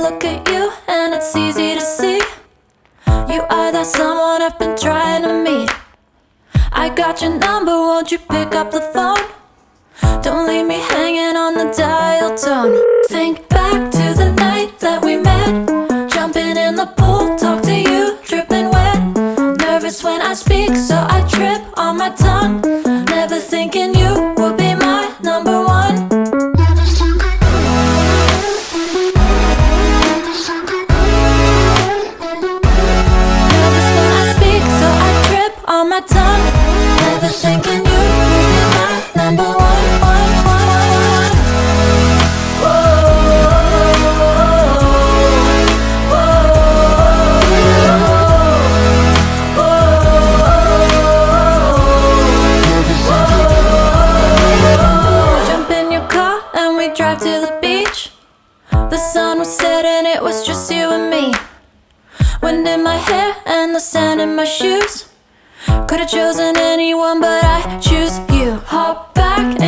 look at you and it's easy to see you are that someone I've been trying to meet. I got your number, won't you pick up the phone? Don't leave me hanging on the dial tone. Think back to the night that we met, jumping in the pool, talk to you, dripping wet. Nervous when I speak, so I trip on my tongue. Never thinking you would be my number one. Nervous when I speak, so I trip on my tongue. Never thinking you would be my number one. Drive to the beach. The sun was setting, it was just you and me. Wind in my hair and the sand in my shoes. Could've chosen anyone, but I choose you. Hop back